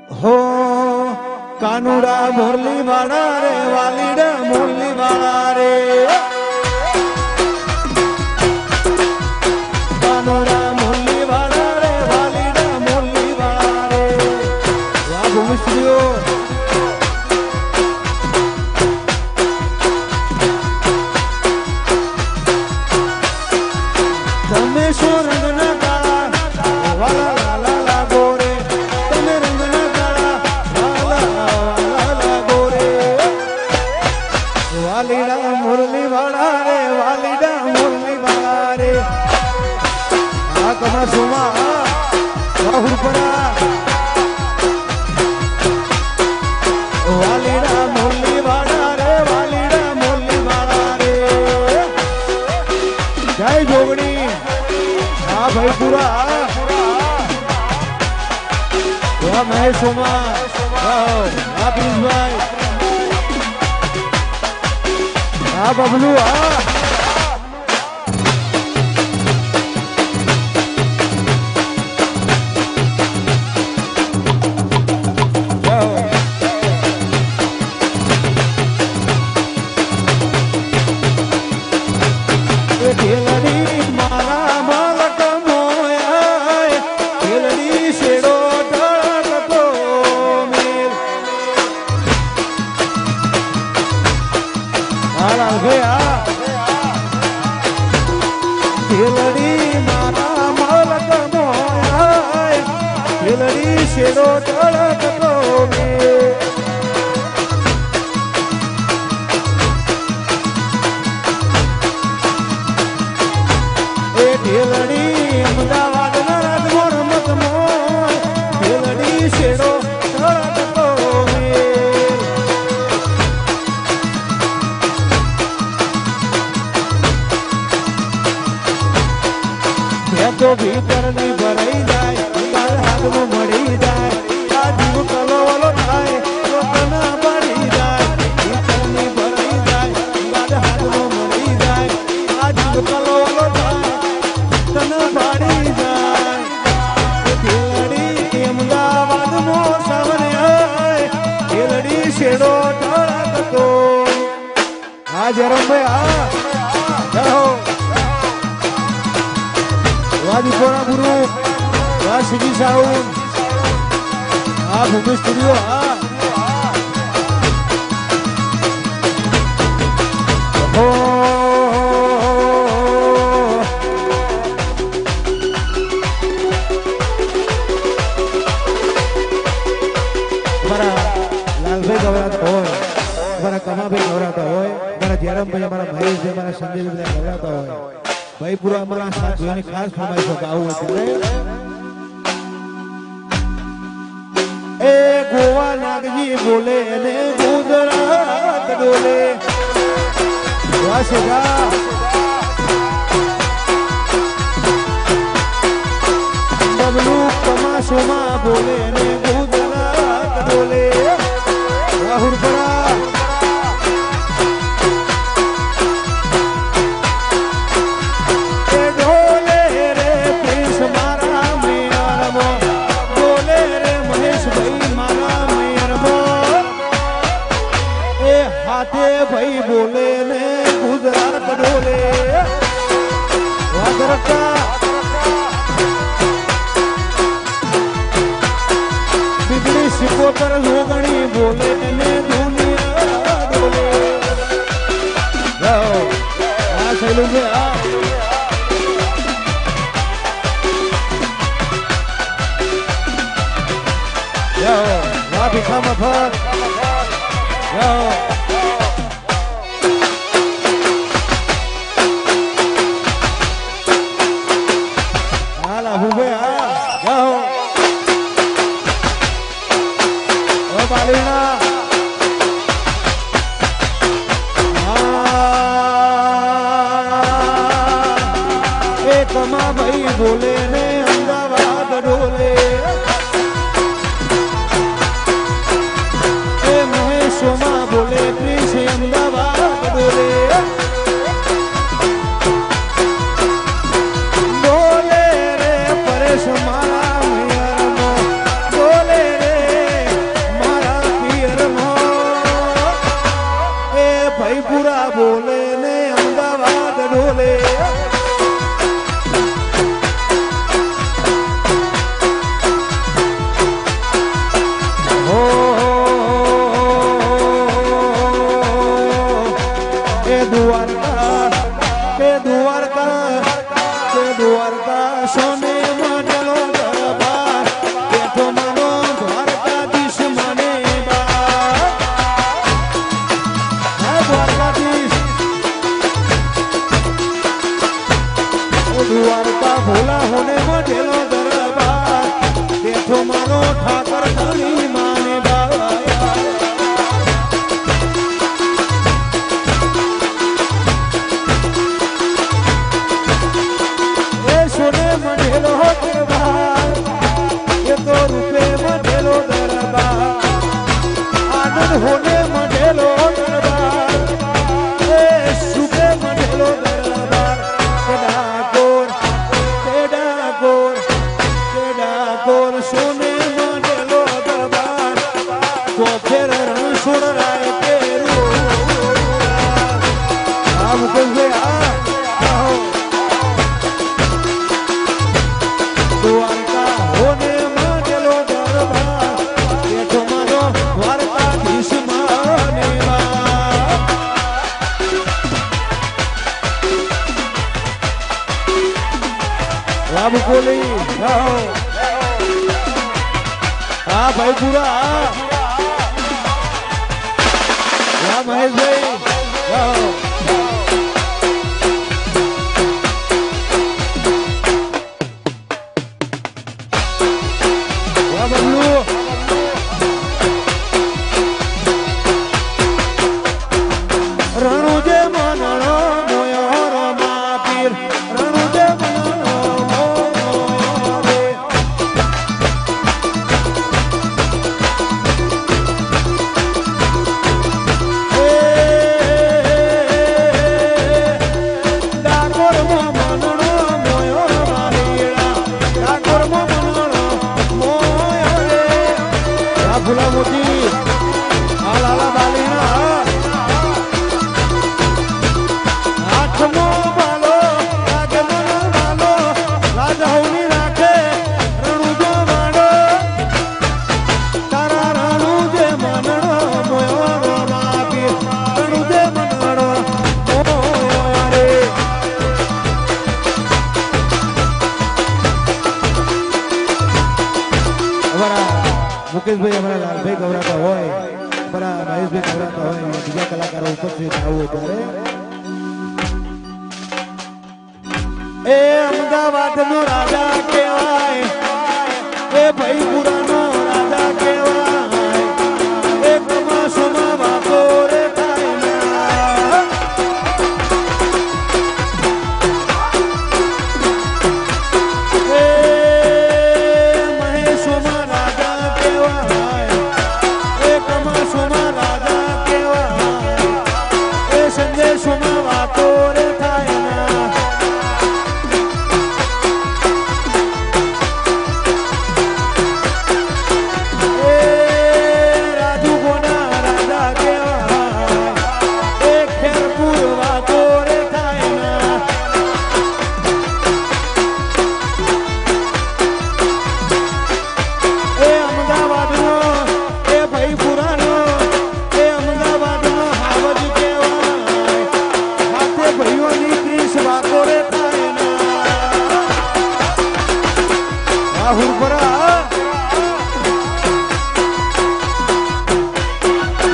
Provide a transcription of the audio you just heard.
हो कानुड़ा मुरली वाला रे वालीड़ा मुरली वाला रे कानुड़ा मुरली वाला रे वालीड़ा मुरली वाला रे वाह भूमिश्रियो तमे शो रंगना काला वाला लाला ला गोरे तमे रंगना काला वाला ला गोरे वालीड़ा मुरली वाला रे वालीड़ा मुरली वाला रे आ कमा सुमा बाहुपरा वालीड़ा मुरली वाला रे वालीड़ा मुरली वाला रे जय जोगणी हाँ भाई पूरा वाह महेश सोमा हाँ प्रिंस भाई हाँ बबलू हाँ शेरो तड़कतो ए ढेलड़ी अहमदाबाद ना राजमोर मत मोय ढेलड़ी शेरो तड़कतो मैं तो भीतर नहीं भराई जाए हाथ में मड़ी जाए जीव कलो वालो थाए तो तना बड़ी जाए भीतर नहीं भराई जाए हाथ में मड़ी जाए जीव कलो वालो थाए तना बड़ी जाए खेलड़ी अहमदाबाद मो सामने आए खेलड़ी शेड़ो धड़कतो आ जरम भाई आ जाओ वादीपोरा गुरु वाह सिटी साउंड हाँ भूमि स्टूडियो हाँ हमारा लाल भाई गवराता हो हमारा कमा भाई गवराता हो हमारा जयराम भाई हमारा महेश भाई हमारा संजय भाई गवराता हो भाई पूरा हमारा साथ जोने खास फरमाइश हो गाँव है ए गोवा नागजी बोले ने गुजरात डोले वासेगा बबलू कमा सोमा बोले ने गुजरात डोले राहुल परा भाई बोले ने गुजरात डोले वादरका बिगड़ी सिकोतर जोगणी बोले ने दुनिया डोले जाओ आ चलूंगे आ जाओ वहाँ भी खामा फर जाओ कमा भाई बोले ने अहमदाबाद डोले महेश सोमा बोले प्रिंस अहमदाबाद डोले बोले रे परेश मारा बोले रे ધણી માને બાવા એ સોને મઢેલો દરબાર એ તો રૂપે મઢેલો દરબાર આનંદ હોને મઢેલો દરબાર એ સુપે મઢેલો દરબાર કેડા ગોર સોને મઢેલો દરબાર તો ફેર રણ છોડરાય પેરો આમ કહે આ દ્વારકા હોને મઢેલો દરબાર બેઠો મારો દ્વારકાધીશ માને રામ બોલી હા ભાઈ પૂરા હા મહેશભાઈ બબલુ રણુજે મનણો મોયો રમા પીર રણુજે મનણો મોયો રે ડાકોર મો મનણો મોયો મારીડા ડાકોર મો મનણો મોયો રે આ ભૂલા મોટી આ લાલા બાલીના આઠમો બાલો લાગે મન બાલો રાજા હોની રાખે રણુજો માડો તારા રણુજે મનણો મોયો રાપી રણુજે મનણો મોયો રે અમારા મુકેશભાઈ અમારા લાલભાઈ ગવરાતા હોય અમારા મહેશભાઈ ગવરાતા હોય બીજા કલાકારો ઉપસ્થિત આવું ત્યારે એ અમદાવાદ નો રાજા કહેવાય એ ભાઈ પુરાણ